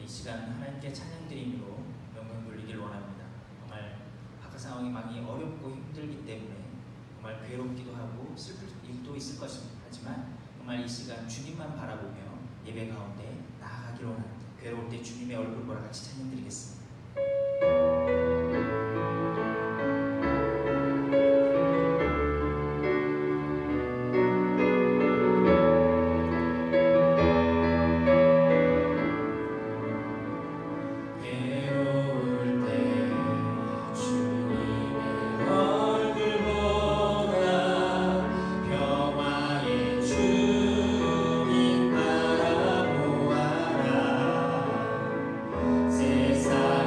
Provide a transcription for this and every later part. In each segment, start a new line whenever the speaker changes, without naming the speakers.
이 시간 하나님께 찬양드림으로 영광 돌리길 원합니다. 정말 바깥 상황이 많이 어렵고 힘들기 때문에 정말 괴롭기도 하고 슬플 일도 있을 것입니다. 하지만 정말 이 시간 주님만 바라보며 예배 가운데 나아가길 원합니다. 괴로울 때 주님의 얼굴 보라 같이 찬양드리겠습니다.
세상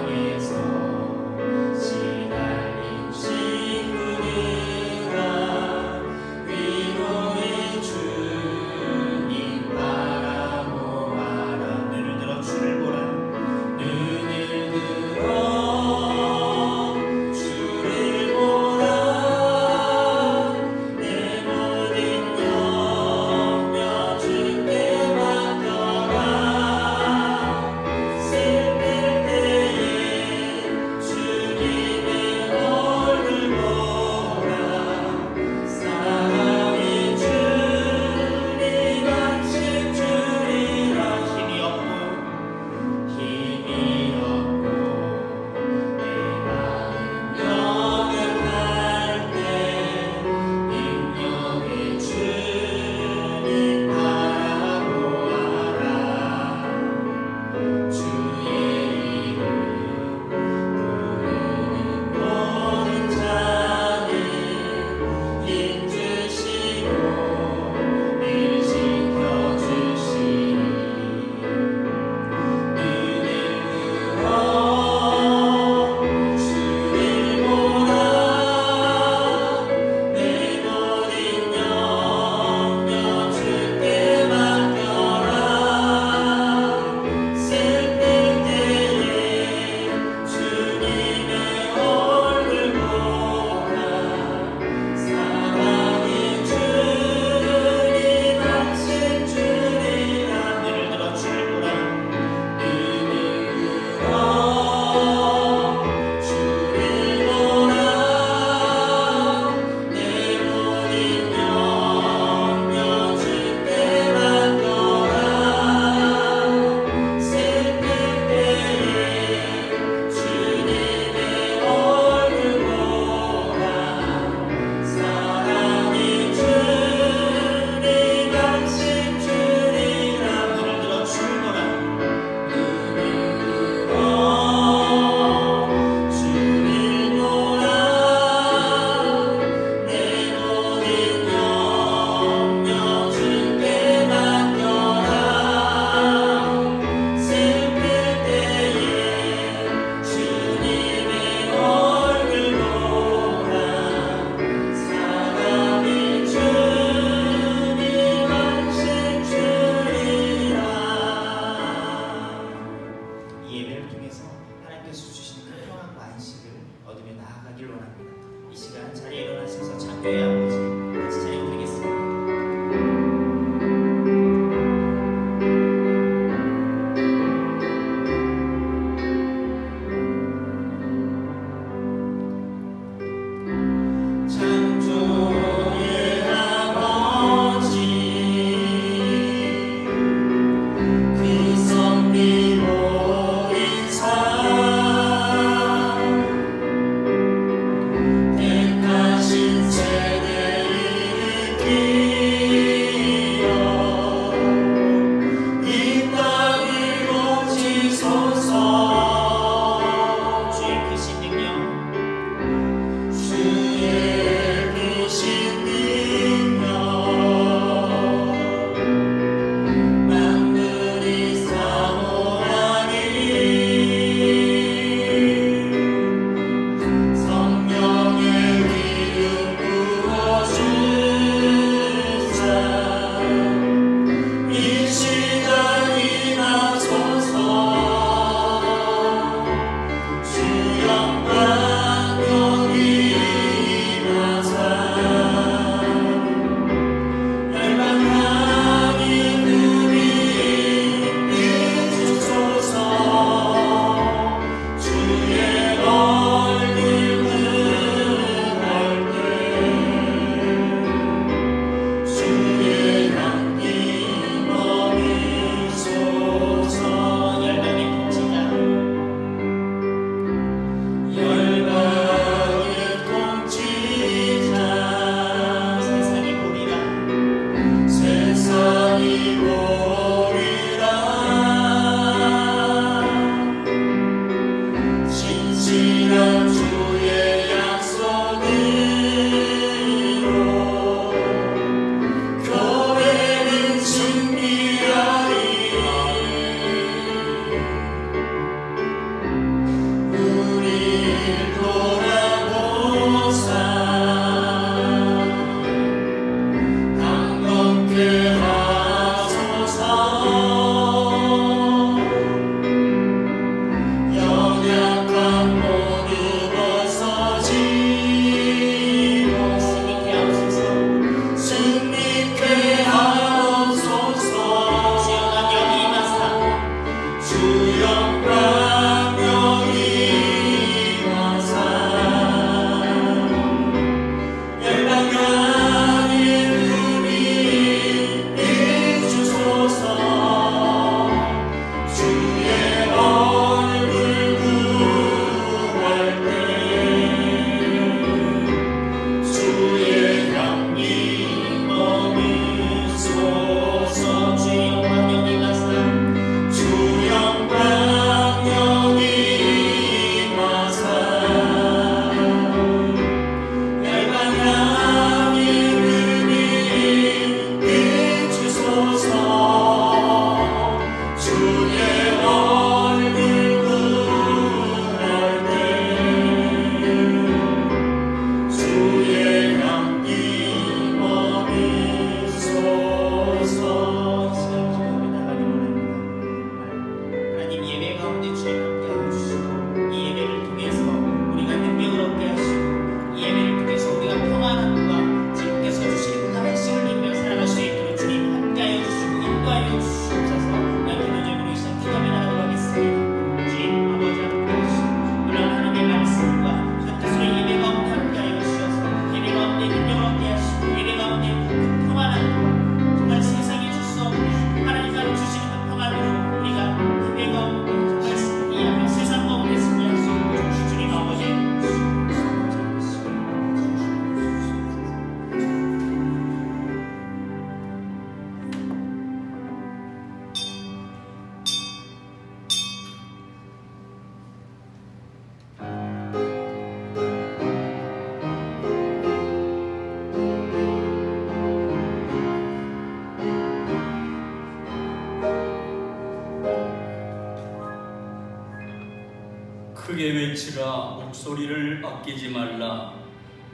크게 외치라. 목소리를 아끼지 말라.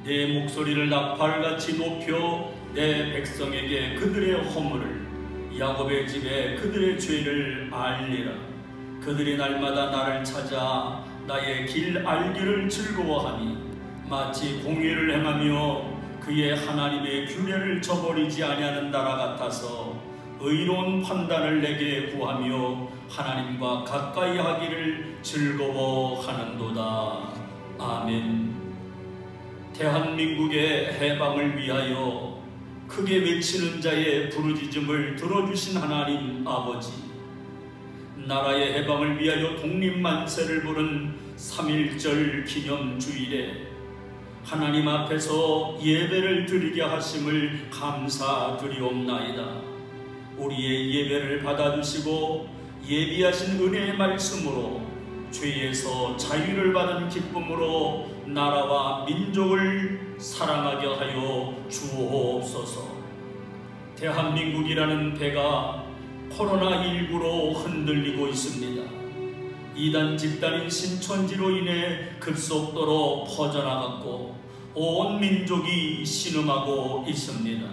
내 목소리를 나팔같이 높여 내 백성에게 그들의 허물을, 야곱의 집에 그들의 죄를 알리라. 그들이 날마다 나를 찾아 나의 길 알기를 즐거워하니 마치 공의를 행하며 그의 하나님의 규례를 저버리지 아니하는 나라 같아서 의로운 판단을 내게 구하며 하나님과 가까이 하기를 즐거워하는도다. 아멘. 대한민국의 해방을 위하여 크게 외치는 자의 부르짖음을 들어주신 하나님 아버지, 나라의 해방을 위하여 독립만세를 부른 3.1절 기념주일에 하나님 앞에서 예배를 드리게 하심을 감사드리옵나이다. 우리의 예배를 받아주시고 예비하신 은혜의 말씀으로 죄에서 자유를 받은 기쁨으로 나라와 민족을 사랑하게 하여 주옵소서. 대한민국이라는 배가 코로나19로 흔들리고 있습니다. 이단 집단인 신천지로 인해 급속도로 퍼져나갔고 온 민족이 신음하고 있습니다.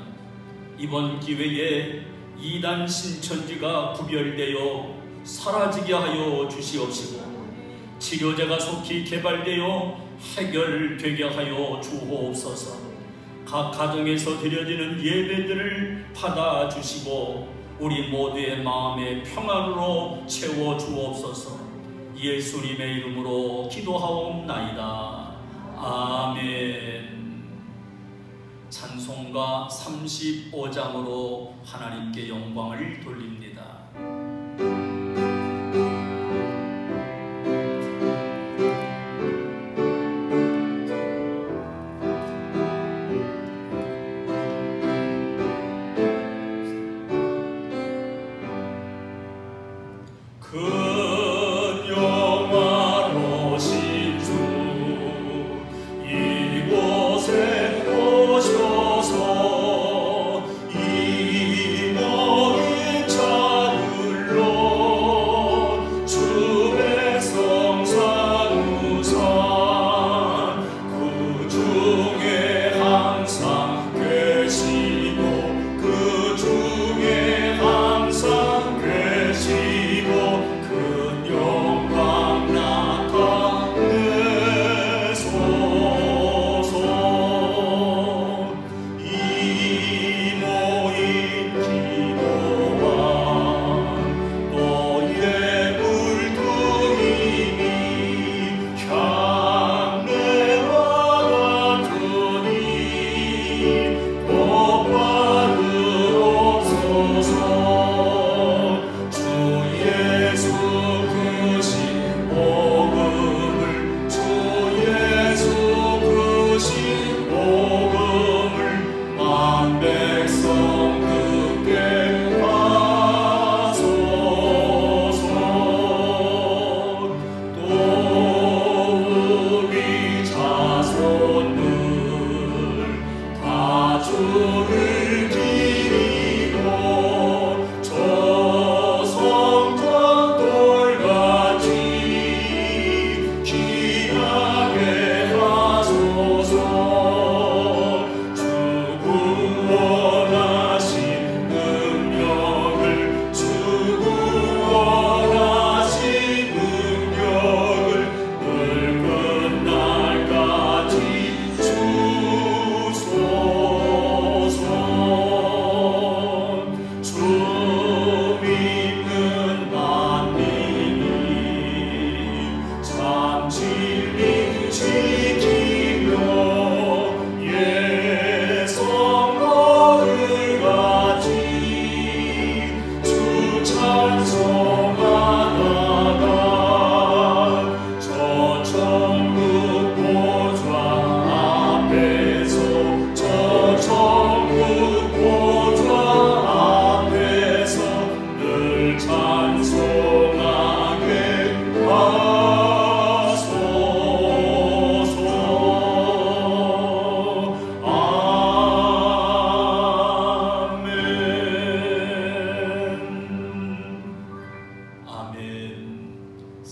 이번 기회에 이단 신천지가 구별되어 사라지게 하여 주시옵시고 치료제가 속히 개발되어 해결되게 하여 주옵소서. 각 가정에서 드려지는 예배들을 받아주시고 우리 모두의 마음의 평안으로 채워 주옵소서. 예수님의 이름으로 기도하옵나이다. 아멘. 찬송가 35장으로 하나님께 영광을 돌립니다.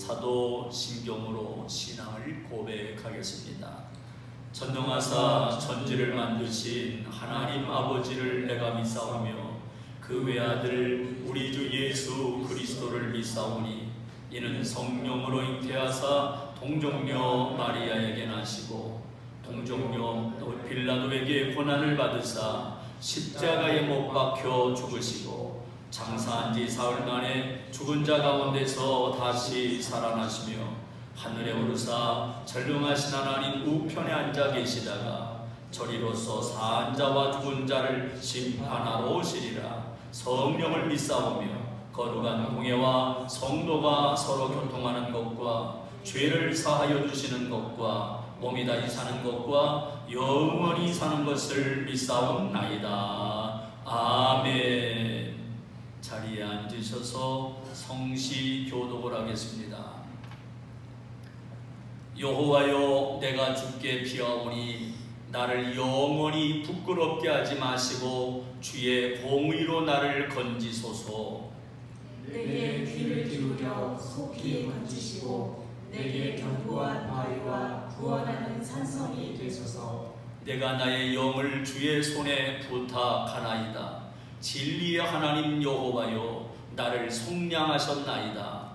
사도 신경으로 신앙을 고백하겠습니다. 전능하사 천지를 만드신 하나님 아버지를 내가 믿사오며 그 외아들 우리 주 예수 그리스도를 믿사오니 이는 성령으로 잉태하사 동정녀 마리아에게 나시고 동정녀 빌라도에게 고난을 받으사 십자가에 못 박혀 죽으시고 장사한 지 사흘 만에 죽은 자 가운데서 다시 살아나시며 하늘에 오르사 전능하신 하나님 우편에 앉아 계시다가 저리로서 사한 자와 죽은 자를 심판하러 오시리라. 성령을 믿사오며 거룩한 공예와 성도가 서로 교통하는 것과 죄를 사하여 주시는 것과 몸이 다시 사는 것과 영원히 사는 것을 믿사옵나이다. 아멘. 자리에 앉으셔서 성시 교독을 하겠습니다. 여호와여, 내가 주께 피하오니 나를 영원히 부끄럽게 하지 마시고 주의 공의로 나를 건지소서.
내게 귀를 기울여 속히 건지시고 내게 견고한 바위와 구원하는 산성이 되소서.
내가 나의 영을 주의 손에 부탁하나이다. 진리의 하나님 여호와여, 나를 속량하셨나이다.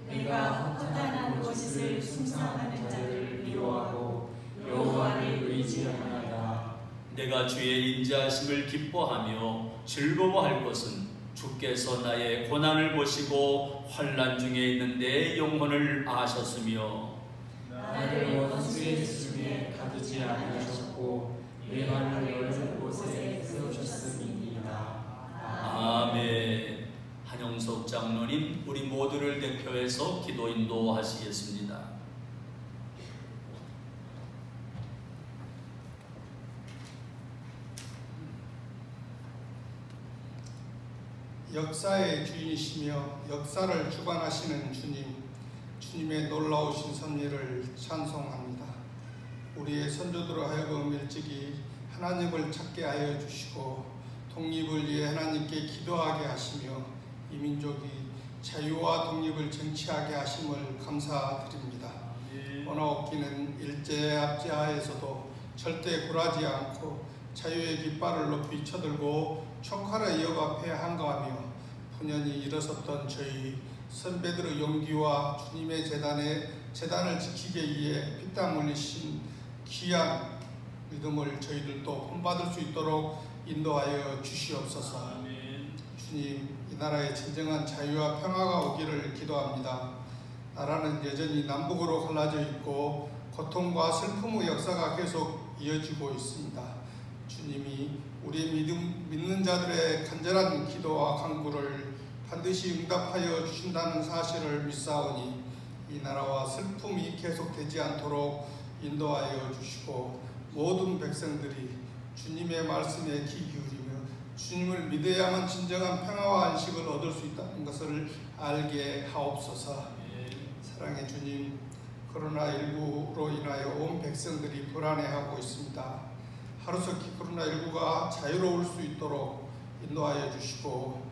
내가 헛간한 것을 숭상하는 자를 미워하고 여호와를 의지하나이다.
내가 주의 인자하심을 기뻐하며 즐거워할 것은 주께서 나의 고난을 보시고 환난 중에 있는 내 영혼을 아셨으며
나를 원수의 수중에 가두지 아니하셨고 내 발을 넓은 곳에 세우셨음이니이다.
아멘. 한영석 장로님, 우리 모두를 대표해서 기도 인도하시겠습니다.
역사의 주인이시며 역사를 주관하시는 주님, 주님의 놀라우신 섭리를 찬송합니다. 우리의 선조들로 하여금 일찍이 하나님을 찾게 하여 주시고 독립을 위해 하나님께 기도하게 하시며 이 민족이 자유와 독립을 쟁취하게 하심을 감사드립니다. 언어없기는 일제 압제하에서도 절대 굴하지 않고 자유의 깃발을 높이 쳐들고 촉화를 이어가 패한가하며 분연히 일어섰던 저희 선배들의 용기와 주님의 재단을 지키기 위해 피땀 흘리신 귀한 믿음을 저희들도 본받을 수 있도록 인도하여 주시옵소서. 주님, 이 나라에 진정한 자유와 평화가 오기를 기도합니다. 나라는 여전히 남북으로 갈라져 있고 고통과 슬픔의 역사가 계속 이어지고 있습니다. 주님이 우리 믿는 자들의 간절한 기도와 간구를 반드시 응답하여 주신다는 사실을 믿사오니 이 나라와 슬픔이 계속되지 않도록 인도하여 주시고 모든 백성들이 주님의 말씀에 귀 기울이며 주님을 믿어야만 진정한 평화와 안식을 얻을 수 있다는 것을 알게 하옵소서. 사랑의 주님, 코로나19로 인하여 온 백성들이 불안해하고 있습니다. 하루속히 코로나19가 자유로울 수 있도록 인도하여 주시고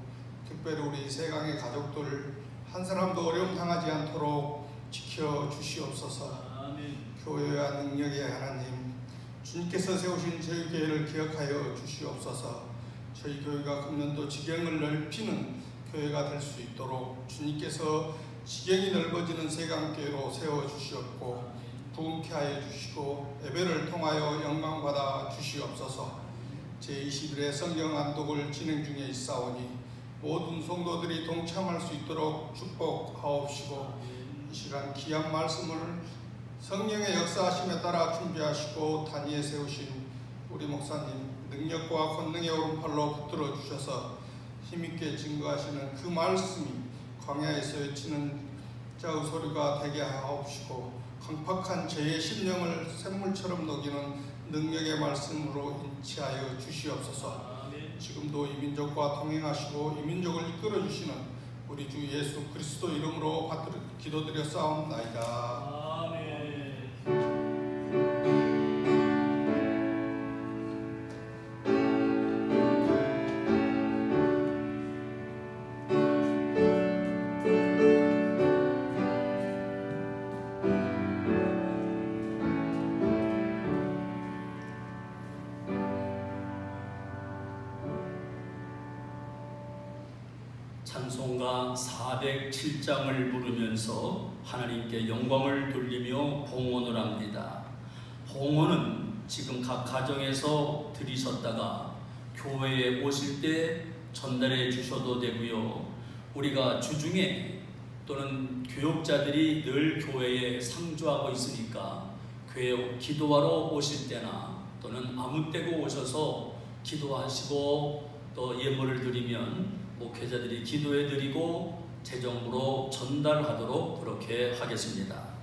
특별히 우리 세강의 가족들 한 사람도 어려움 당하지 않도록 지켜주시옵소서. 교회와 능력의 하나님, 주님께서 세우신 저희 교회를 기억하여 주시옵소서. 저희 교회가 금년도 지경을 넓히는 교회가 될 수 있도록 주님께서 지경이 넓어지는 세강교회로 세워주시옵고 부흥케 하여 주시고 예배를 통하여 영광받아 주시옵소서. 제21회 성경 안독을 진행 중에 있사오니 모든 성도들이 동참할 수 있도록 축복하옵시고 이 시간 귀한 말씀을 성령의 역사하심에 따라 준비하시고 단위에 세우신 우리 목사님 능력과 권능의 오른팔로 붙들어 주셔서 힘있게 증거하시는 그 말씀이 광야에서 외치는 자의 소리가 되게 하옵시고 강팍한 죄의 심령을 샘물처럼 녹이는 능력의 말씀으로 인치하여 주시옵소서. 지금도 이 민족과 동행하시고 이 민족을 이끌어 주시는 우리 주 예수 그리스도 이름으로 기도드려 싸움나이다.
찬송가 407장을 부르면서 하나님께 영광을 돌리며 봉헌을 합니다. 봉헌은 지금 각 가정에서 드리셨다가 교회에 오실 때 전달해 주셔도 되고요. 우리가 주중에 또는 교역자들이 늘 교회에 상주하고 있으니까 교회 기도하러 오실 때나 또는 아무 때고 오셔서 기도하시고 또 예물을 드리면 목회자들이 기도해 드리고 재정으로 전달하도록 그렇게 하겠습니다.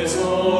주께서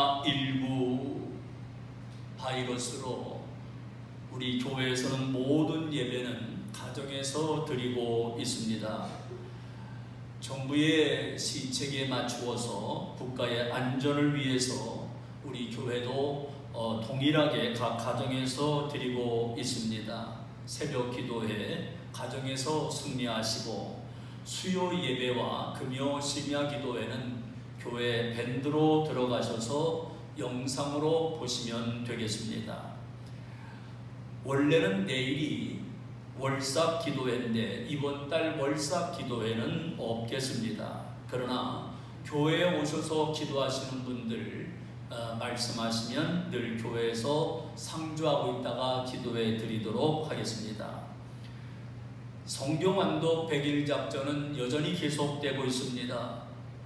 코로나19 바이러스로 우리 교회에서는 모든 예배는 가정에서 드리고 있습니다. 정부의 시책에 맞추어서 국가의 안전을 위해서 우리 교회도 동일하게 각 가정에서 드리고 있습니다. 새벽 기도회 가정에서 승리하시고, 수요 예배와 금요 심야 기도회는 교회 밴드로 들어가셔서 영상으로 보시면 되겠습니다. 원래는 내일이 월삭 기도회인데 이번 달 월삭 기도회는 없겠습니다. 그러나 교회에 오셔서 기도하시는 분들 말씀하시면 늘 교회에서 상주하고 있다가 기도해 드리도록 하겠습니다. 성경 완독 100일 작전은 여전히 계속되고 있습니다.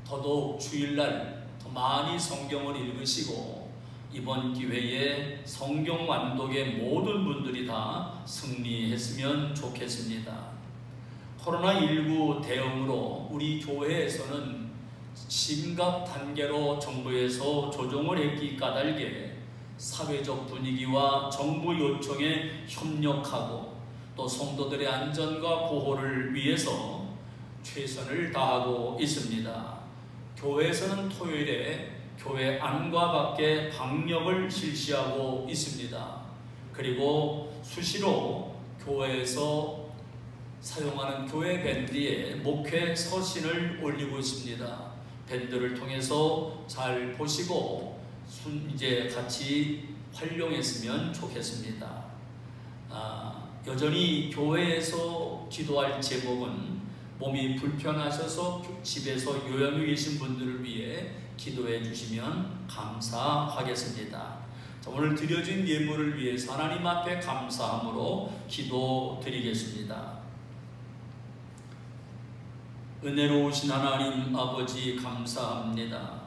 더더욱 주일날 더 많이 성경을 읽으시고, 이번 기회에 성경 완독의 모든 분들이 다 승리했으면 좋겠습니다. 코로나19 대응으로 우리 교회에서는 심각 단계로 정부에서 조정을 했기 까닭에 사회적 분위기와 정부 요청에 협력하고 또 성도들의 안전과 보호를 위해서 최선을 다하고 있습니다. 교회에서는 토요일에 교회 안과 밖에 방역을 실시하고 있습니다. 그리고 수시로 교회에서 사용하는 교회 밴드에 목회 서신을 올리고 있습니다. 밴드를 통해서 잘 보시고 이제 같이 활용했으면 좋겠습니다. 여전히 교회에서 기도할 제목은 몸이 불편하셔서 집에서 요양에 계신 분들을 위해 기도해 주시면 감사하겠습니다. 오늘 드려진 예물을 위해서 하나님 앞에 감사함으로 기도 드리겠습니다. 은혜로우신 하나님 아버지 감사합니다.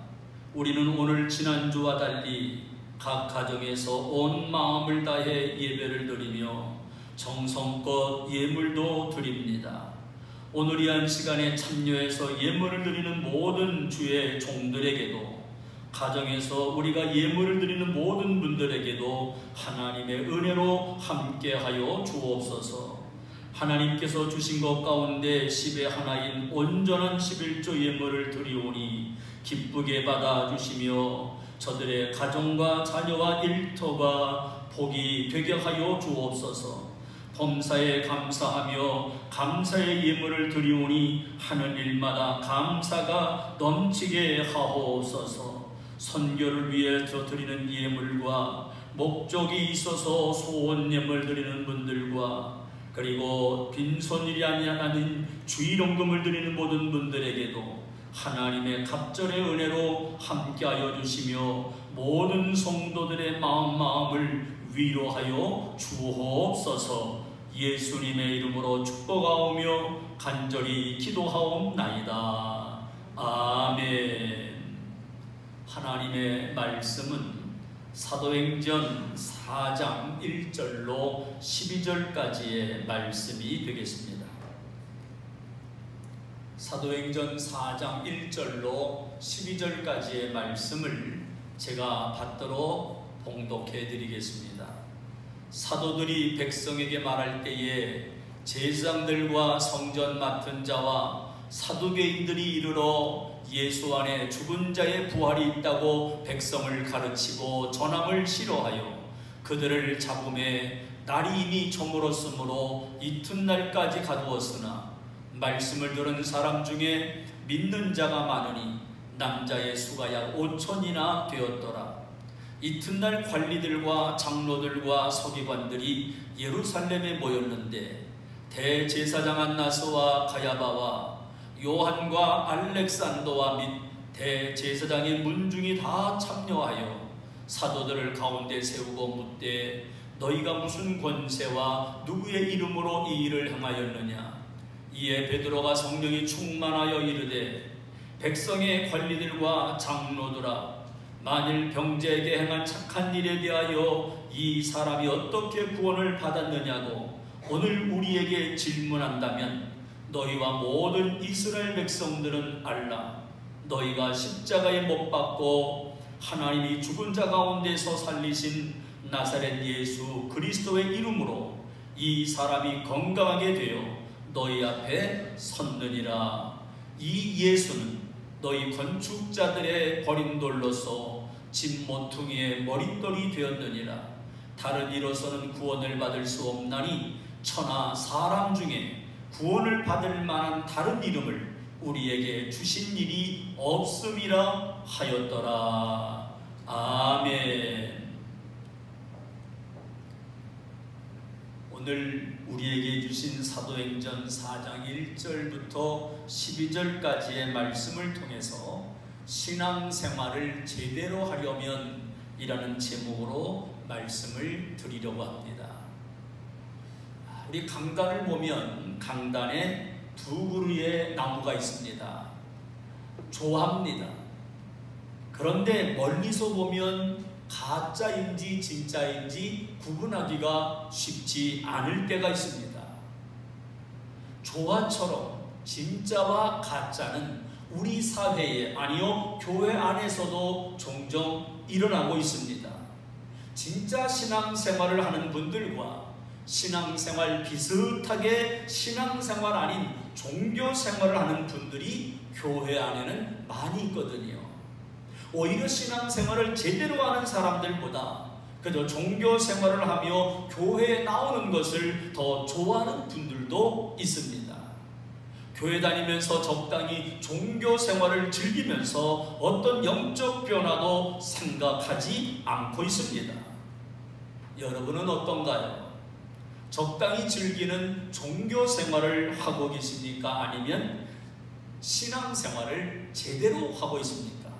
우리는 오늘 지난주와 달리 각 가정에서 온 마음을 다해 예배를 드리며 정성껏 예물도 드립니다. 오늘 이 한 시간에 참여해서 예물을 드리는 모든 주의 종들에게도, 가정에서 우리가 예물을 드리는 모든 분들에게도 하나님의 은혜로 함께하여 주옵소서. 하나님께서 주신 것 가운데 10의 하나인 온전한 11조 예물을 드리오니 기쁘게 받아주시며 저들의 가정과 자녀와 일터가 복이 되게 하여 주옵소서. 범사에 감사하며 감사의 예물을 드리오니 하는 일마다 감사가 넘치게 하옵소서. 선교를 위해서 드리는 예물과 목적이 있어서 소원 예물 드리는 분들과, 그리고 빈손일이 아닌 주일원금을 드리는 모든 분들에게도 하나님의 갑절의 은혜로 함께하여 주시며 모든 성도들의 마음을 위로하여 주옵소서. 예수님의 이름으로 축복하오며 간절히 기도하옵나이다. 아멘. 하나님의 말씀은 사도행전 4장 1절로 12절까지의 말씀이 되겠습니다. 사도행전 4장 1절로 12절까지의 말씀을 제가 받도록 봉독해 드리겠습니다. 사도들이 백성에게 말할 때에 제사장들과 성전 맡은 자와 사두개인들이 이르러 예수 안에 죽은 자의 부활이 있다고 백성을 가르치고 전함을 싫어하여 그들을 잡음에 날이 이미 저물었으므로 이튿날까지 가두었으나 말씀을 들은 사람 중에 믿는 자가 많으니 남자의 수가 약 5천이나 되었더라. 이튿날 관리들과 장로들과 서기관들이 예루살렘에 모였는데 대제사장 안나스와 가야바와 요한과 알렉산더와 및 대제사장의 문중이 다 참여하여 사도들을 가운데 세우고 묻되 너희가 무슨 권세와 누구의 이름으로 이 일을 행하였느냐. 이에 베드로가 성령이 충만하여 이르되 백성의 관리들과 장로들아, 만일 병자에게 행한 착한 일에 대하여 이 사람이 어떻게 구원을 받았느냐고 오늘 우리에게 질문한다면 너희와 모든 이스라엘 백성들은 알라. 너희가 십자가에 못 박고 하나님이 죽은 자 가운데서 살리신 나사렛 예수 그리스도의 이름으로 이 사람이 건강하게 되어 너희 앞에 섰느니라. 이 예수는 너희 건축자들의 버린 돌로서 집 모퉁이의 머릿돌이 되었느니라. 다른 이로서는 구원을 받을 수 없나니 천하 사람 중에 구원을 받을 만한 다른 이름을 우리에게 주신 일이 없음이라 하였더라. 아멘. 오늘 우리에게 주신 사도행전 4장 1절부터 12절까지의 말씀을 통해서 신앙생활을 제대로 하려면 이라는 제목으로 말씀을 드리려고 합니다. 우리 강단을 보면 강단에 두 그루의 나무가 있습니다. 조합니다. 그런데 멀리서 보면 가짜인지 진짜인지 구분하기가 쉽지 않을 때가 있습니다. 조화처럼 진짜와 가짜는 우리 사회에, 아니요 교회 안에서도 종종 일어나고 있습니다. 진짜 신앙생활을 하는 분들과 신앙생활 비슷하게 신앙생활 아닌 종교생활을 하는 분들이 교회 안에는 많이 있거든요. 오히려 신앙생활을 제대로 하는 사람들보다 그저 종교생활을 하며 교회에 나오는 것을 더 좋아하는 분들도 있습니다. 교회 다니면서 적당히 종교생활을 즐기면서 어떤 영적 변화도 생각하지 않고 있습니다. 여러분은 어떤가요? 적당히 즐기는 종교생활을 하고 계십니까? 아니면 신앙생활을 제대로 하고 있습니까?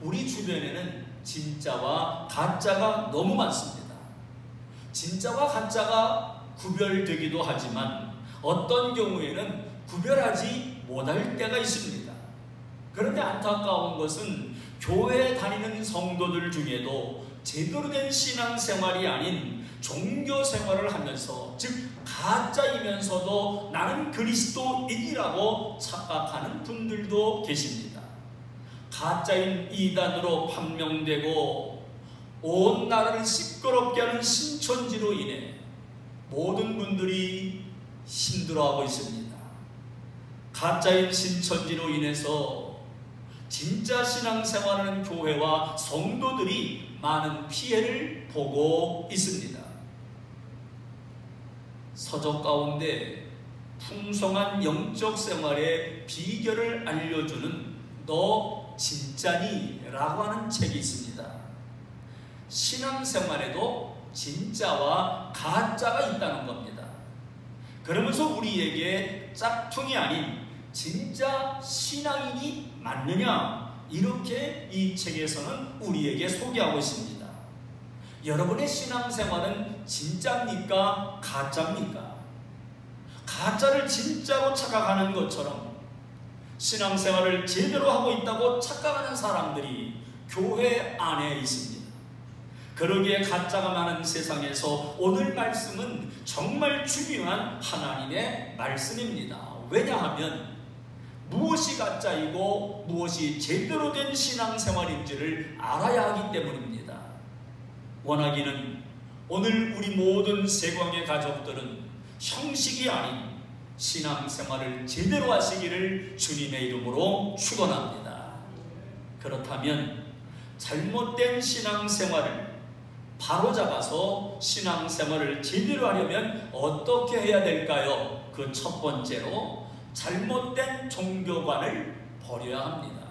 우리 주변에는 진짜와 가짜가 너무 많습니다. 진짜와 가짜가 구별되기도 하지만 어떤 경우에는 구별하지 못할 때가 있습니다. 그런데 안타까운 것은 교회에 다니는 성도들 중에도 제대로 된 신앙생활이 아닌 종교생활을 하면서, 즉 가짜이면서도 나는 그리스도인이라고 착각하는 분들도 계십니다. 가짜인 이단으로 판명되고 온 나라를 시끄럽게 하는 신천지로 인해 모든 분들이 힘들어하고 있습니다. 가짜인 신천지로 인해서 진짜 신앙생활하는 교회와 성도들이 많은 피해를 보고 있습니다. 서적 가운데 풍성한 영적 생활의 비결을 알려주는 너 진짜니? 라고 하는 책이 있습니다. 신앙생활에도 진짜와 가짜가 있다는 겁니다. 그러면서 우리에게 짝퉁이 아닌 진짜 신앙인이 맞느냐? 이렇게 이 책에서는 우리에게 소개하고 있습니다. 여러분의 신앙생활은 진짜입니까? 가짜입니까? 가짜를 진짜로 착각하는 것처럼 신앙생활을 제대로 하고 있다고 착각하는 사람들이 교회 안에 있습니다. 그러기에 가짜가 많은 세상에서 오늘 말씀은 정말 중요한 하나님의 말씀입니다. 왜냐하면 무엇이 가짜이고 무엇이 제대로 된 신앙생활인지를 알아야 하기 때문입니다. 원하기는 오늘 우리 모든 세광의 가족들은 형식이 아닌 신앙생활을 제대로 하시기를 주님의 이름으로 축원합니다. 그렇다면 잘못된 신앙생활을 바로잡아서 신앙생활을 제대로 하려면 어떻게 해야 될까요? 그 첫 번째로 잘못된 종교관을 버려야 합니다.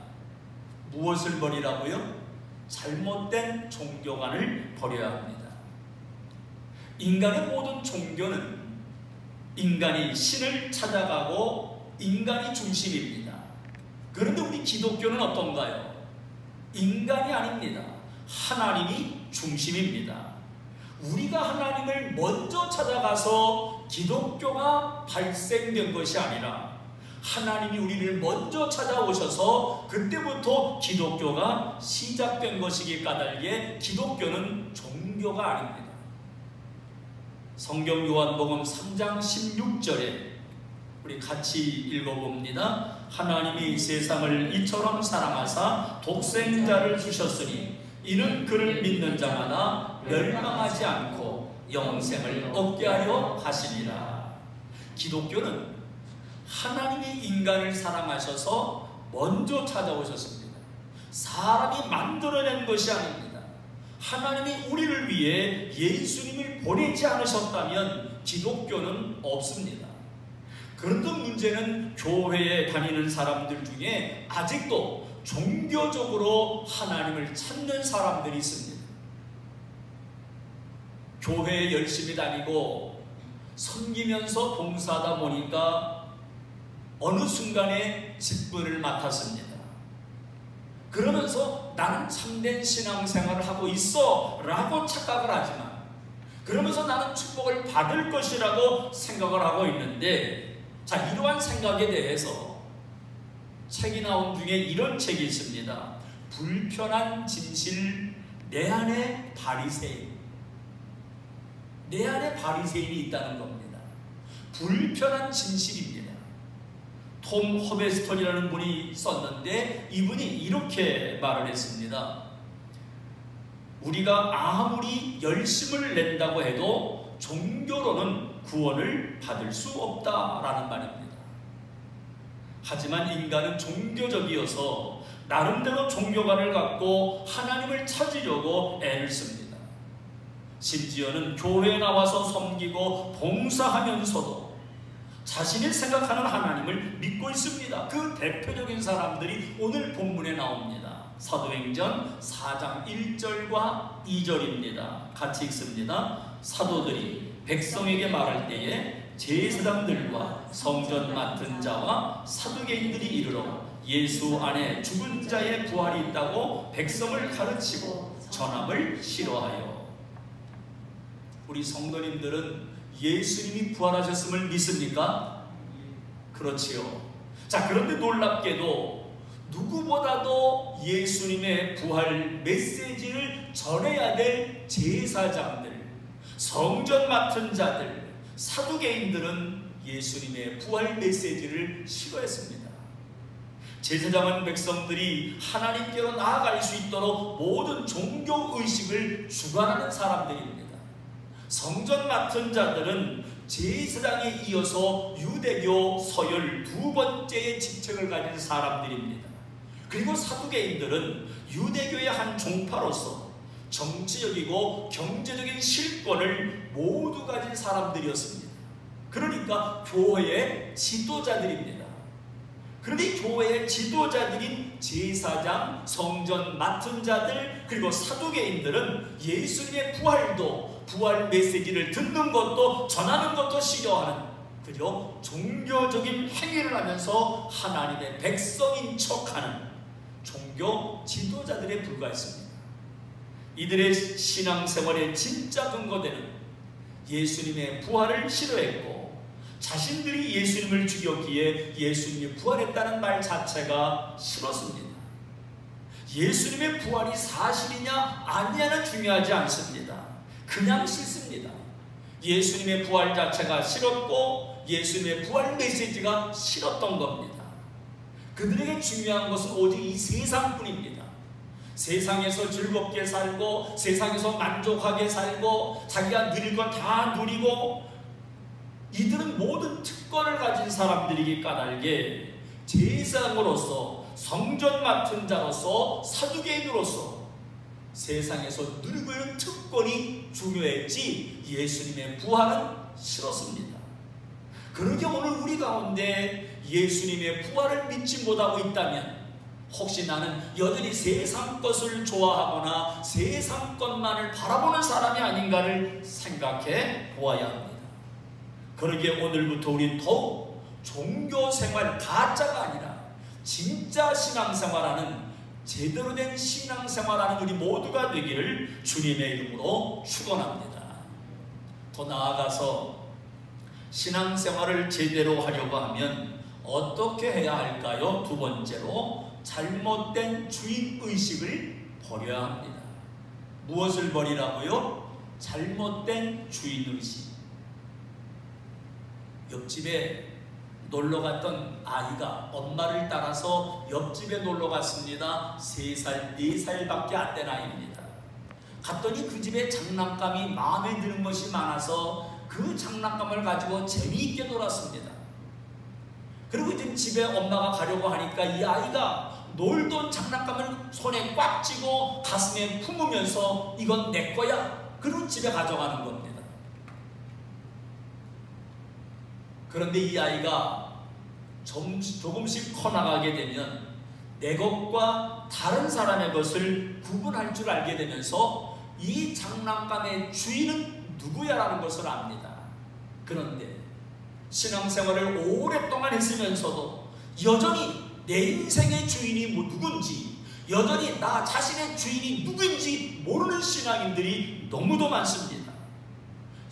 무엇을 버리라고요? 잘못된 종교관을 버려야 합니다. 인간의 모든 종교는 인간이 신을 찾아가고 인간이 중심입니다. 그런데 우리 기독교는 어떤가요? 인간이 아닙니다. 하나님이 중심입니다. 우리가 하나님을 먼저 찾아가서 기독교가 발생된 것이 아니라 하나님이 우리를 먼저 찾아오셔서 그때부터 기독교가 시작된 것이기 까닭에 기독교는 종교가 아닙니다. 성경 요한복음 3장 16절에 우리 같이 읽어봅니다. 하나님이 세상을 이처럼 사랑하사 독생자를 주셨으니 이는 그를 믿는 자마다 멸망하지 않고 영생을 얻게 하려 하시니라. 기독교는 하나님이 인간을 사랑하셔서 먼저 찾아오셨습니다. 사람이 만들어낸 것이 아닙니다. 하나님이 우리를 위해 예수님을 보내지 않으셨다면 기독교는 없습니다. 그런데 문제는 교회에 다니는 사람들 중에 아직도 종교적으로 하나님을 찾는 사람들이 있습니다. 교회에 열심히 다니고 섬기면서 봉사하다 보니까 어느 순간에 직분을 맡았습니다. 그러면서 나는 참된 신앙생활을 하고 있어 라고 착각을 하지만, 그러면서 나는 축복을 받을 것이라고 생각을 하고 있는데, 자, 이러한 생각에 대해서 책이 나온 중에 이런 책이 있습니다. 불편한 진실, 내 안에 바리새인. 내 안에 바리새인이 있다는 겁니다. 불편한 진실입니다. 톰 허베스턴이라는 분이 썼는데, 이분이 이렇게 말을 했습니다. 우리가 아무리 열심을 낸다고 해도 종교로는 구원을 받을 수 없다라는 말입니다. 하지만 인간은 종교적이어서 나름대로 종교관을 갖고 하나님을 찾으려고 애를 씁니다. 심지어는 교회에 나와서 섬기고 봉사하면서도 자신이 생각하는 하나님을 믿고 있습니다. 그 대표적인 사람들이 오늘 본문에 나옵니다. 사도행전 4장 1절과 2절입니다. 같이 읽습니다. 사도들이 백성에게 말할 때에 제사장들과 성전 맡은 자와 사두개인들이 이르러 예수 안에 죽은 자의 부활이 있다고 백성을 가르치고 전함을 싫어하여. 우리 성도님들은 예수님이 부활하셨음을 믿습니까? 그렇지요. 자, 그런데 놀랍게도 누구보다도 예수님의 부활 메시지를 전해야 될 제사장들, 성전 맡은 자들, 사두개인들은 예수님의 부활 메시지를 싫어했습니다. 제사장은 백성들이 하나님께로 나아갈 수 있도록 모든 종교의식을 주관하는 사람들입니다. 성전 맡은 자들은 제사장에 이어서 유대교 서열 두 번째의 직책을 가진 사람들입니다. 그리고 사두개인들은 유대교의 한 종파로서 정치적이고 경제적인 실권을 모두 가진 사람들이었습니다. 그러니까 교회의 지도자들입니다. 그런데 교회의 지도자들인 제사장, 성전 맡은 자들, 그리고 사두개인들은 예수님의 부활 메시지를 듣는 것도 전하는 것도 싫어하는, 그죠? 종교적인 행위를 하면서 하나님의 백성인 척하는 종교 지도자들에 불과했습니다. 이들의 신앙생활의 진짜 근거되는 예수님의 부활을 싫어했고, 자신들이 예수님을 죽였기에 예수님이 부활했다는 말 자체가 싫었습니다. 예수님의 부활이 사실이냐 아니냐는 중요하지 않습니다. 그냥 싫습니다. 예수님의 부활 자체가 싫었고 예수님의 부활 메시지가 싫었던 겁니다. 그들에게 중요한 것은 오직 이 세상뿐입니다. 세상에서 즐겁게 살고 세상에서 만족하게 살고 자기가 누릴 건 다 누리고, 이들은 모든 특권을 가진 사람들이기 까닭에 제사장으로서, 성전 맡은 자로서, 사두개인으로서 세상에서 누리고 있는 특권이 중요했지 예수님의 부활은 싫었습니다. 그러게 오늘 우리 가운데 예수님의 부활을 믿지 못하고 있다면 혹시 나는 여전히 세상 것을 좋아하거나 세상 것만을 바라보는 사람이 아닌가를 생각해 보아야 합니다. 그러기에 오늘부터 우리 더욱 종교생활 가짜가 아니라 진짜 신앙생활하는, 제대로 된 신앙생활하는 우리 모두가 되기를 주님의 이름으로 축원합니다. 더 나아가서 신앙생활을 제대로 하려고 하면 어떻게 해야 할까요? 두 번째로 잘못된 주인의식을 버려야 합니다. 무엇을 버리라고요? 잘못된 주인의식. 옆집에 놀러 갔던 아이가 엄마를 따라서 옆집에 놀러 갔습니다. 3살, 4살밖에 안 된 아이입니다. 갔더니 그 집에 장난감이 마음에 드는 것이 많아서 그 장난감을 가지고 재미있게 놀았습니다. 그리고 이제 집에 엄마가 가려고 하니까 이 아이가 놀던 장난감을 손에 꽉 쥐고 가슴에 품으면서 이건 내 거야. 그리고 집에 가져가는 겁니다. 그런데 이 아이가 조금씩 커나가게 되면 내 것과 다른 사람의 것을 구분할 줄 알게 되면서 이 장난감의 주인은 누구야라는 것을 압니다. 그런데 신앙생활을 오랫동안 했으면서도 여전히 내 인생의 주인이 누군지, 여전히 나 자신의 주인이 누구인지 모르는 신앙인들이 너무도 많습니다.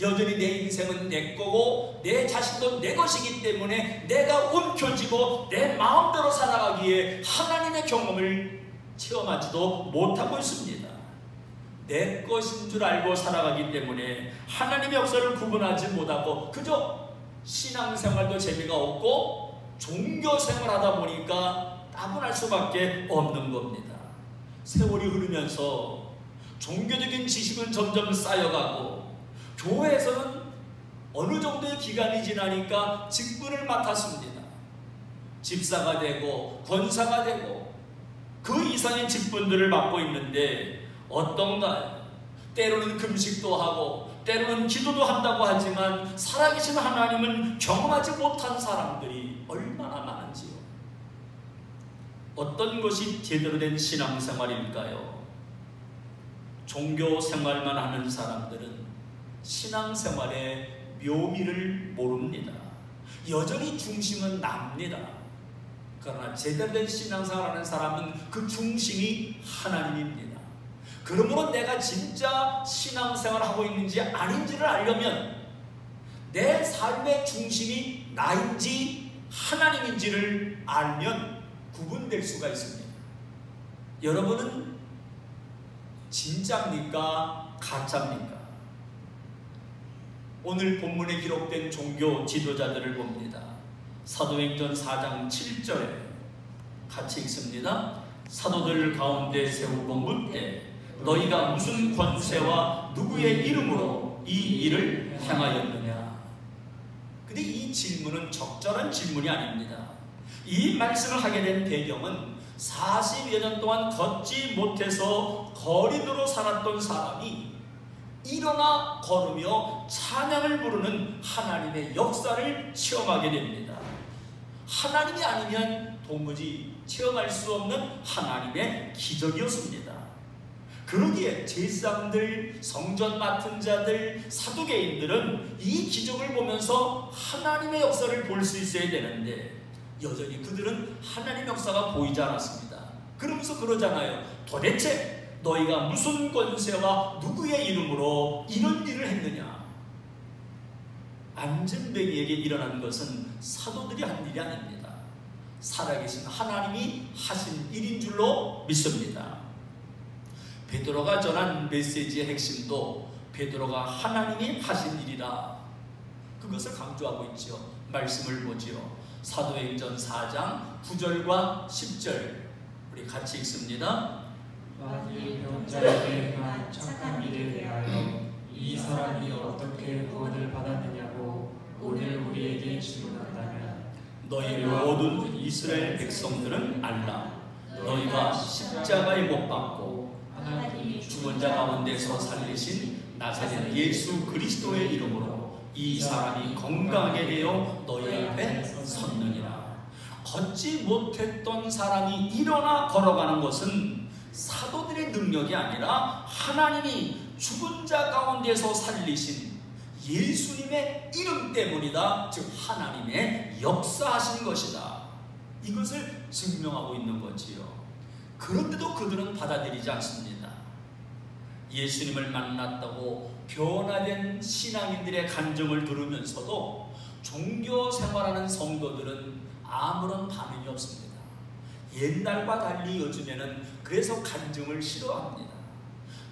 여전히 내 인생은 내 거고 내 자신도 내 것이기 때문에 내가 움켜쥐고 내 마음대로 살아가기에 하나님의 경험을 체험하지도 못하고 있습니다. 내 것인 줄 알고 살아가기 때문에 하나님의 역사를 구분하지 못하고 그저 신앙생활도 재미가 없고 종교생활하다 보니까 따분할 수밖에 없는 겁니다. 세월이 흐르면서 종교적인 지식은 점점 쌓여가고 교회에서는 어느 정도의 기간이 지나니까 직분을 맡았습니다. 집사가 되고 권사가 되고 그 이상의 직분들을 맡고 있는데 어떤가요? 때로는 금식도 하고 때로는 기도도 한다고 하지만 살아계신 하나님은 경험하지 못한 사람들이 얼마나 많은지요. 어떤 것이 제대로 된 신앙생활일까요? 종교생활만 하는 사람들은 신앙생활의 묘미를 모릅니다. 여전히 중심은 납니다. 그러나 제대로 된 신앙생활하는 사람은 그 중심이 하나님입니다. 그러므로 내가 진짜 신앙생활하고 있는지 아닌지를 알려면 내 삶의 중심이 나인지 하나님인지를 알면 구분될 수가 있습니다. 여러분은 진짜입니까? 가짜입니까? 오늘 본문에 기록된 종교 지도자들을 봅니다. 사도행전 4장 7절에 같이 읽습니다. 사도들 가운데 세우고 묻되 너희가 무슨 권세와 누구의 이름으로 이 일을 행하였느냐? 근데 이 질문은 적절한 질문이 아닙니다. 이 말씀을 하게 된 배경은 40여 년 동안 걷지 못해서 거린으로 살았던 사람이 일어나 걸으며 찬양을 부르는 하나님의 역사를 체험하게 됩니다. 하나님이 아니면 도무지 체험할 수 없는 하나님의 기적이었습니다. 그러기에 제사장들, 성전 맡은 자들, 사두개인들은 이 기적을 보면서 하나님의 역사를 볼 수 있어야 되는데 여전히 그들은 하나님의 역사가 보이지 않았습니다. 그러면서 그러잖아요. 도대체 너희가 무슨 권세와 누구의 이름으로 이런 일을 했느냐? 안전뱅이에게 일어난 것은 사도들이 한 일이 아닙니다. 살아계신 하나님이 하신 일인 줄로 믿습니다. 베드로가 전한 메시지의 핵심도 베드로가 하나님이 하신 일이라 그것을 강조하고 있죠. 말씀을 보지요. 사도행전 4장 9절과 10절 우리 같이 읽습니다.
만일 병자에게 행한 착한 일에 대하여 이 사람이 어떻게 구원을 받았느냐고 오늘 우리에게 질문한다면
너희 모든 이스라엘 백성들은 알라. 너희가 십자가에 못 박고 죽은 자 가운데서 살리신 나사렛 예수 그리스도의 이름으로 이 사람이 건강하게 되어 너희 앞에 섰느니라. 걷지 못했던 사람이 일어나 걸어가는 것은 사도들의 능력이 아니라 하나님이 죽은 자 가운데서 살리신 예수님의 이름 때문이다. 즉 하나님의 역사하신 것이다. 이것을 증명하고 있는 거지요. 그런데도 그들은 받아들이지 않습니다. 예수님을 만났다고 변화된 신앙인들의 간증을 들으면서도 종교 생활하는 성도들은 아무런 반응이 없습니다. 옛날과 달리 요즘에는 그래서 간증을 싫어합니다.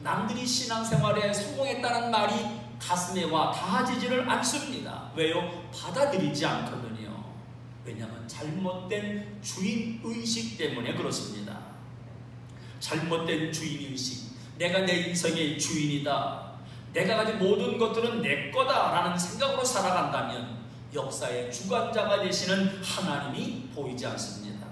남들이 신앙생활에 성공했다는 말이 가슴에 와 닿아지지를 않습니다. 왜요? 받아들이지 않거든요. 왜냐하면 잘못된 주인의식 때문에 그렇습니다. 잘못된 주인의식, 내가 내 인생의 주인이다, 내가 가진 모든 것들은 내 거다라는 생각으로 살아간다면 역사의 주관자가 되시는 하나님이 보이지 않습니다.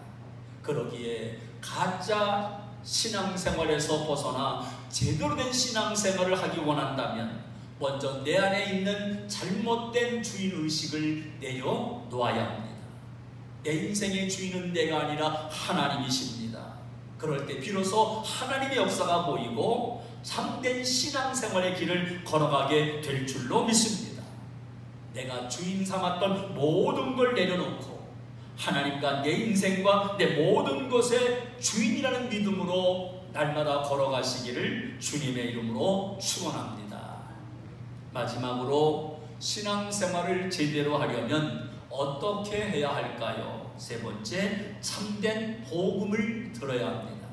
그러기에 가짜 신앙생활에서 벗어나 제대로 된 신앙생활을 하기 원한다면 먼저 내 안에 있는 잘못된 주인의식을 내려놓아야 합니다. 내 인생의 주인은 내가 아니라 하나님이십니다. 그럴 때 비로소 하나님의 역사가 보이고 참된 신앙생활의 길을 걸어가게 될 줄로 믿습니다. 내가 주인 삼았던 모든 걸 내려놓고 하나님과 내 인생과 내 모든 것의 주인이라는 믿음으로 날마다 걸어가시기를 주님의 이름으로 축원합니다. 마지막으로 신앙생활을 제대로 하려면 어떻게 해야 할까요? 세 번째, 참된 복음을 들어야 합니다.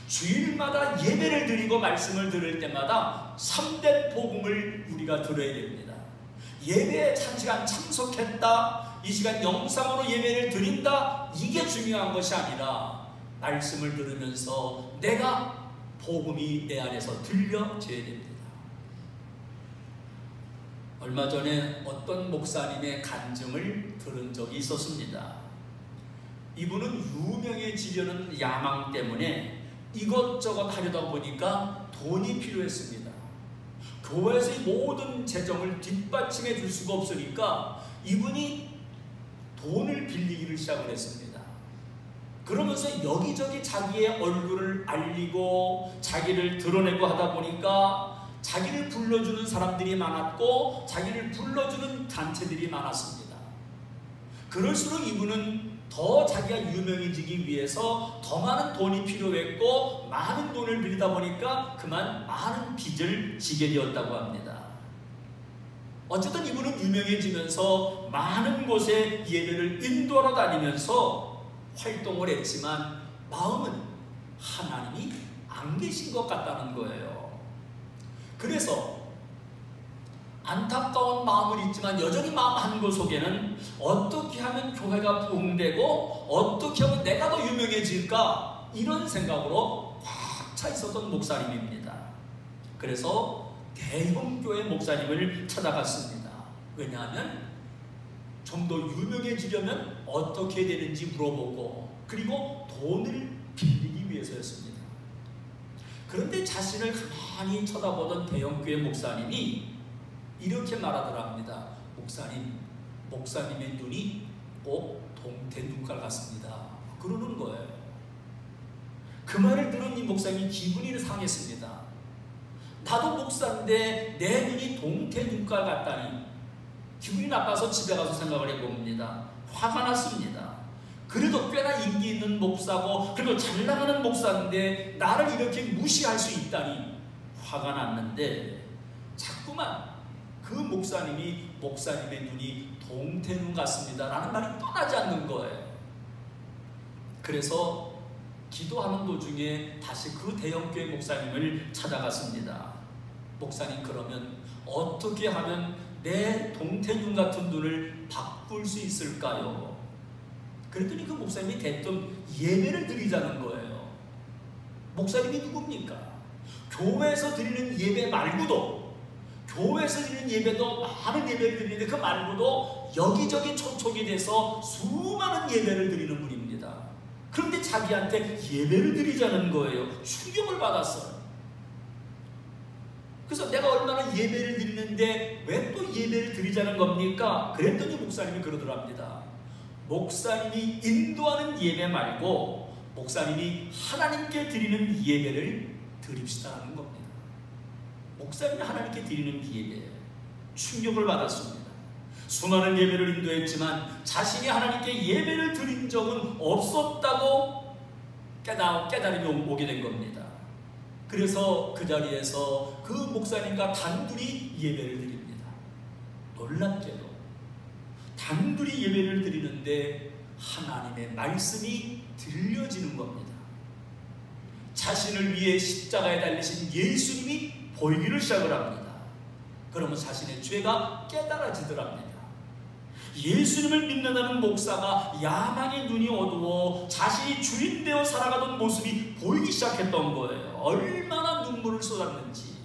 주일마다 예배를 드리고 말씀을 들을 때마다 참된 복음을 우리가 들어야 됩니다. 예배에 1시간 참석했다, 이 시간 영상으로 예배를 드린다, 이게 중요한 것이 아니라 말씀을 들으면서 내가 복음이 내 안에서 들려져야 됩니다. 얼마 전에 어떤 목사님의 간증을 들은 적이 있었습니다. 이분은 유명해지려는 야망 때문에 이것저것 하려다 보니까 돈이 필요했습니다. 교회에서의 모든 재정을 뒷받침해 줄 수가 없으니까 이분이 돈을 빌리기를 시작을 했습니다. 그러면서 여기저기 자기의 얼굴을 알리고 자기를 드러내고 하다 보니까 자기를 불러주는 사람들이 많았고 자기를 불러주는 단체들이 많았습니다. 그럴수록 이분은 더 자기가 유명해지기 위해서 더 많은 돈이 필요했고 많은 돈을 빌리다 보니까 그만 많은 빚을 지게 되었다고 합니다. 어쨌든 이분은 유명해지면서 많은 곳에 예배를 인도하러 다니면서 활동을 했지만 마음은 하나님이 안 계신 것 같다는 거예요. 그래서 안타까운 마음은 있지만 여전히 마음 한구 속에는 어떻게 하면 교회가 부흥되고 어떻게 하면 내가 더 유명해질까, 이런 생각으로 꽉 차 있었던 목사님입니다. 그래서 대형교회 목사님을 찾아갔습니다. 왜냐하면 좀 더 유명해지려면 어떻게 되는지 물어보고 그리고 돈을 빌리기 위해서였습니다. 그런데 자신을 가만히 쳐다보던 대형교회 목사님이 이렇게 말하더랍니다. 목사님의 눈이 꼭 동태 눈깔 같습니다. 그러는 거예요. 그 말을 들은 이 목사님이 기분이 상했습니다. 나도 목사인데 내 눈이 동태 눈깔 같다니. 기분이 나빠서 집에 가서 생각을 해봅니다. 화가 났습니다. 그래도 꽤나 인기 있는 목사고 그리고 잘 나가는 목사인데 나를 이렇게 무시할 수 있다니 화가 났는데 자꾸만 그 목사님의 눈이 동태눈 같습니다 라는 말이 떠나지 않는 거예요. 그래서 기도하는 도중에 다시 그 대형교회 목사님을 찾아갔습니다. 목사님, 그러면 어떻게 하면 내 동태눈 같은 눈을 바꿀 수 있을까요? 그랬더니 그 목사님이 대뜸 예배를 드리자는 거예요. 목사님이 누굽니까? 교회에서 드리는 예배 말고도, 교회에서 드리는 예배도 많은 예배를 드리는데 그 말고도 여기저기 초청이 돼서 수많은 예배를 드리는 분입니다. 그런데 자기한테 예배를 드리자는 거예요. 충격을 받았어요. 그래서 내가 얼마나 예배를 드리는데 왜 또 예배를 드리자는 겁니까? 그랬더니 목사님이 그러더랍니다. 목사님이 인도하는 예배 말고 목사님이 하나님께 드리는 예배를 드립시다라는 겁니다. 목사님이 하나님께 드리는 예배예요. 충격을 받았습니다. 수많은 예배를 인도했지만 자신이 하나님께 예배를 드린 적은 없었다고 깨달음이 오게 된 겁니다. 그래서 그 자리에서 그 목사님과 단둘이 예배를 드립니다. 놀랍게도 단둘이 예배를 드리는데 하나님의 말씀이 들려지는 겁니다. 자신을 위해 십자가에 달리신 예수님이 보이기를 시작을 합니다. 그러면 자신의 죄가 깨달아지더랍니다. 예수님을 믿는다는 목사가 야망의 눈이 어두워 자신이 주인 되어 살아가던 모습이 보이기 시작했던 거예요. 얼마나 눈물을 쏟았는지.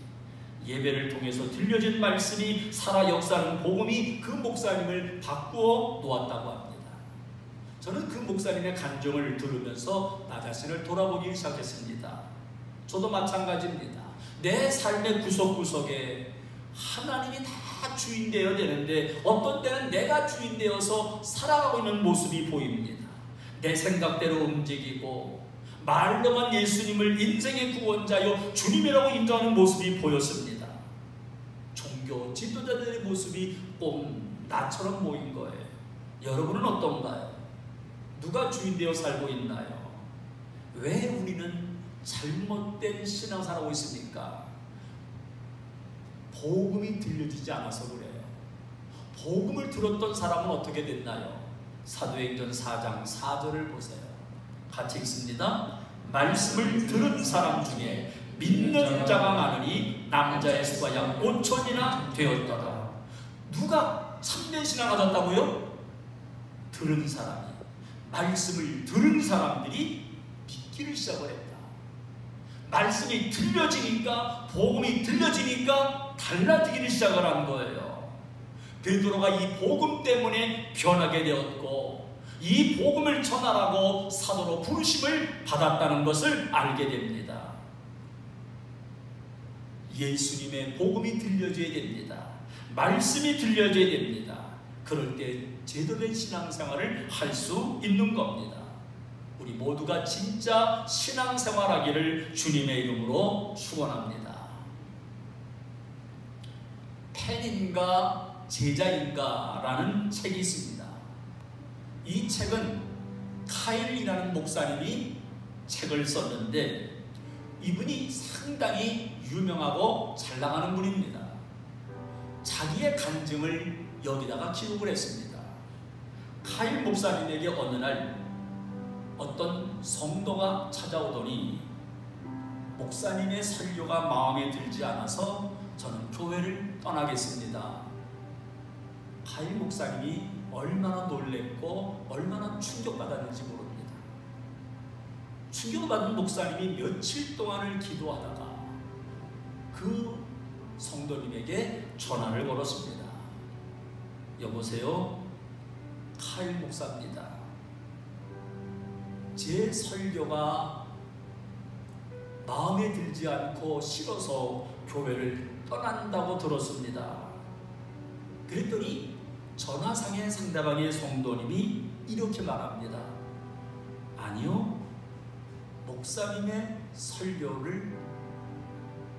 예배를 통해서 들려진 말씀이 살아 역사하는 복음이 그 목사님을 바꾸어 놓았다고 합니다. 저는 그 목사님의 간증을 들으면서 나 자신을 돌아보기 시작했습니다. 저도 마찬가지입니다. 내 삶의 구석구석에 하나님이 다 주인 되어야 되는데 어떤 때는 내가 주인 되어서 살아가고 있는 모습이 보입니다. 내 생각대로 움직이고 말로만 예수님을 인생의 구원자여 주님이라고 인정하는 모습이 보였습니다. 종교 지도자들의 모습이 꼭 나처럼 보인 거예요. 여러분은 어떤가요? 누가 주인 되어 살고 있나요? 왜 우리는 잘못된 신앙생활을 하고 있습니까? 복음이 들려지지 않아서 그래요. 복음을 들었던 사람은 어떻게 됐나요? 사도행전 4장 4절을 보세요. 같이 읽습니다. 말씀을 들은 사람 중에 믿는 자가 많으니 남자의 수가 약 5천이나 되었더라. 누가 참된 신앙을 가졌다고요? 들은 사람이. 말씀을 들은 사람들이 믿기를 시작을 했다. 말씀이 들려지니까, 복음이 들려지니까 달라지기를 시작을 한 거예요. 베드로가 이 복음 때문에 변하게 되었고 이 복음을 전하라고 사도로 부르심을 받았다는 것을 알게 됩니다. 예수님의 복음이 들려져야 됩니다. 말씀이 들려져야 됩니다. 그럴 때 제대로 신앙생활을 할 수 있는 겁니다. 우리 모두가 진짜 신앙생활하기를 주님의 이름으로 축원합니다. 팬인가 제자인가 라는 책이 있습니다. 이 책은 카일이라는 목사님이 책을 썼는데 이분이 상당히 유명하고 잘 나가는 분입니다. 자기의 간증을 여기다가 기록을 했습니다. 카일 목사님에게 어느 날 어떤 성도가 찾아오더니 목사님의 설교가 마음에 들지 않아서 저는 교회를 떠나겠습니다. 카일 목사님이 얼마나 놀랬고 얼마나 충격받았는지 모릅니다. 충격받은 목사님이 며칠 동안을 기도하다가 그 성도님에게 전화를 걸었습니다. 여보세요? 카일 목사입니다. 제 설교가 마음에 들지 않고 싫어서 교회를 떠난다고 들었습니다. 그랬더니 전화상의 상대방의 성도님이 이렇게 말합니다. 아니요, 목사님의 설교를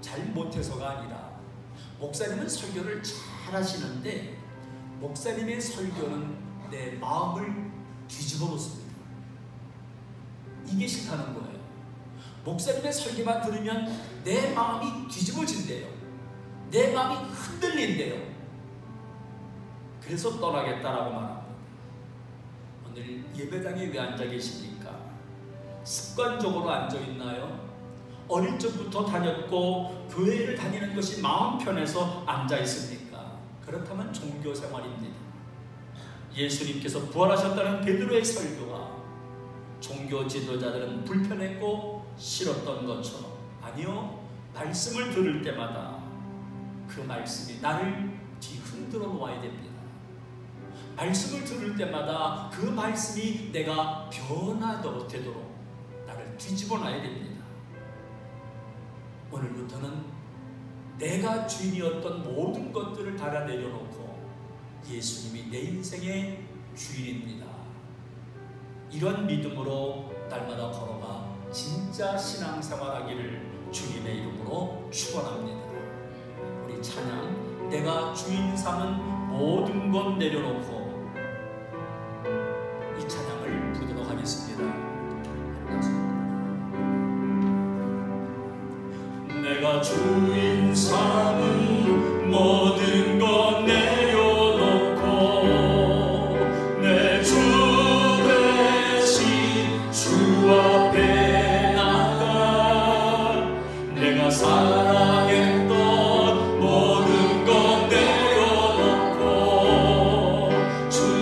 잘 못해서가 아니라 목사님은 설교를 잘 하시는데 목사님의 설교는 내 마음을 뒤집어 놓습니다. 이게 싫다는 거예요. 목사님의 설교만 들으면 내 마음이 뒤집어진대요. 내 마음이 흔들린대요. 그래서 떠나겠다라고 말합니다. 오늘 예배당에 왜 앉아 계십니까? 습관적으로 앉아 있나요? 어릴 적부터 다녔고 교회를 다니는 것이 마음 편해서 앉아 있습니까? 그렇다면 종교 생활입니다. 예수님께서 부활하셨다는 베드로의 설교가 종교 지도자들은 불편했고 싫었던 것처럼, 아니요, 말씀을 들을 때마다 그 말씀이 나를 뒤흔들어 놓아야 됩니다. 말씀을 들을 때마다 그 말씀이 내가 변화되도록 나를 뒤집어 놔야 됩니다. 오늘부터는 내가 주인이었던 모든 것들을 다 내려놓고 예수님이 내 인생의 주인입니다. 이런 믿음으로 날마다 걸어가 진짜 신앙생활하기를 주님의 이름으로 축원합니다. 우리 찬양, 내가 주인 삼은 모든 것 내려놓고 이 찬양을 부르도록 하겠습니다. 내가 주인 삼은 모든 것 내려놓고 내 주 대신 주 앞에 나가 내가 사랑했던 모든 것 내려놓고 주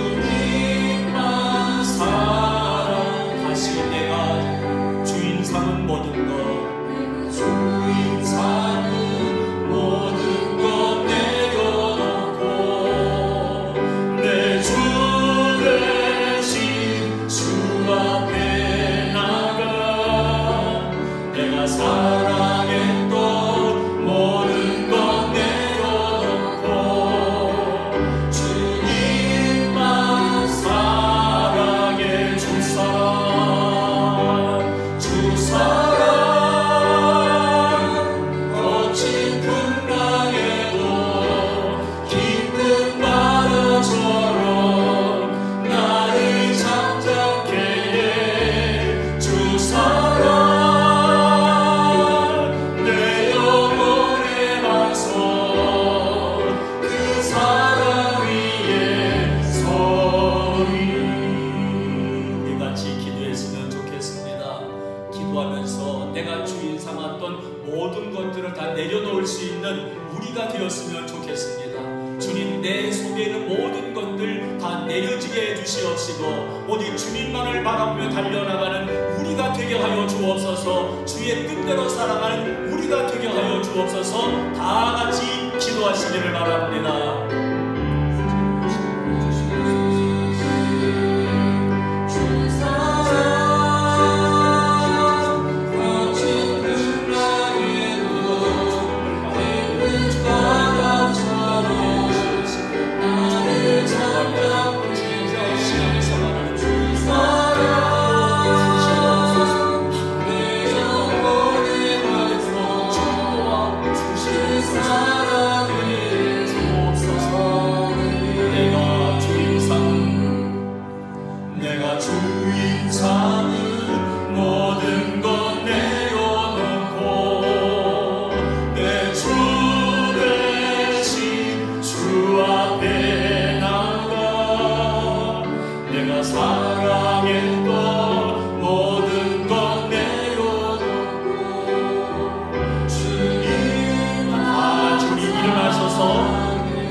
있는 우리가 되었으면 좋겠습니다. 주님, 내 속에 있는 모든 것들 다 내려지게 해주시옵시고 오직 주님만을 바라보며 달려나가는 우리가 되게 하여 주옵소서. 주의 뜻대로 살아가는 우리가 되게 하여 주옵소서. 다 같이 기도하시기를 바랍니다.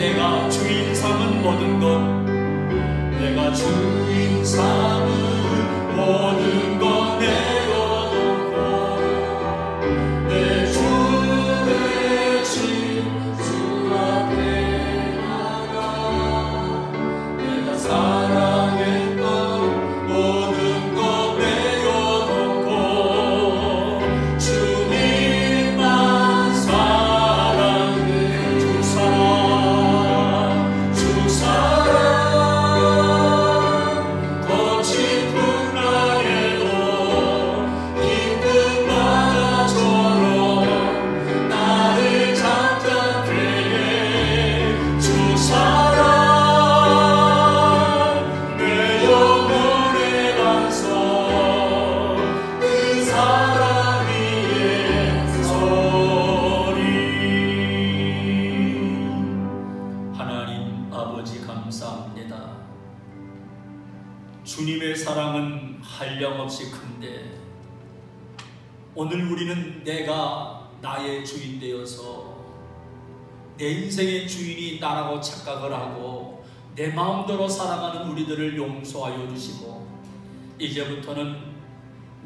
내가 주인 삼은 모든 것, 내가 주인 삼은 모든 것 내려놓고 내 주 대신 주 앞에 나가 내가 사랑했던 모든 것 내려놓고 주님만 사랑해. 주 사랑, 주 사랑 거친 풍랑에도 기쁜 바다처럼 나를 잠잠케 해. 주 사랑 내 영혼의 반석 그 사랑 위에 서리. 하나님 아버지 감사합니다. 주님의 사랑은 한량없이 큰데 오늘 우리는 내가 나의 주인 되어서 내 인생의 주인이 나라고 착각을 하고 내 마음대로 살아가는 우리들을 용서하여 주시고 이제부터는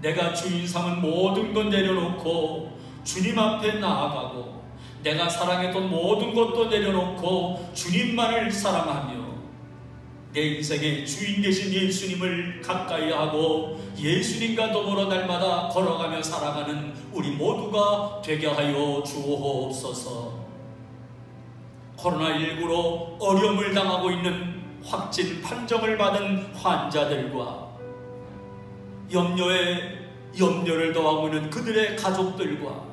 내가 주인 삼은 모든 것 내려놓고 주님 앞에 나아가고 내가 사랑했던 모든 것도 내려놓고 주님만을 사랑하며 내 인생의 주인 되신 예수님을 가까이 하고 예수님과 더불어 날마다 걸어가며 살아가는 우리 모두가 되게 하여 주옵소서. 코로나19로 어려움을 당하고 있는 확진 판정을 받은 환자들과 염려를 더하고 있는 그들의 가족들과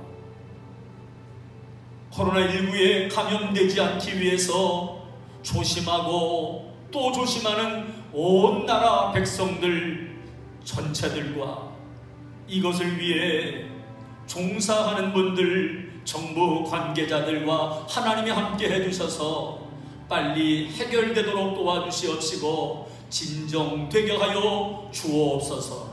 코로나19에 감염되지 않기 위해서 조심하고 또 조심하는 온 나라 백성들 전체들과 이것을 위해 종사하는 분들, 정부 관계자들과 하나님이 함께 해주셔서 빨리 해결되도록 도와주시옵시고 진정되게 하여 주옵소서.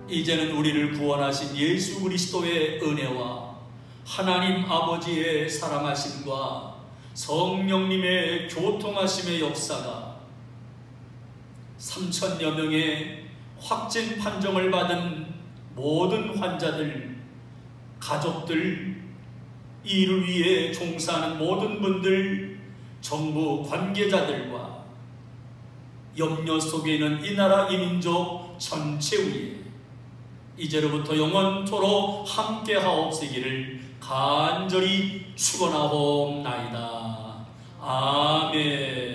이제는 우리를 구원하신 예수 그리스도의 은혜와 하나님 아버지의 사랑하심과 성령님의 교통하심의 역사가 3,000여 명의 확진 판정을 받은 모든 환자들, 가족들, 이 일을 위해 종사하는 모든 분들, 정부 관계자들과 염려 속에 있는 이 나라 이 민족 전체 위에 이제로부터 영원토록 함께 하옵시기를 간절히 축원하옵나이다. 아멘.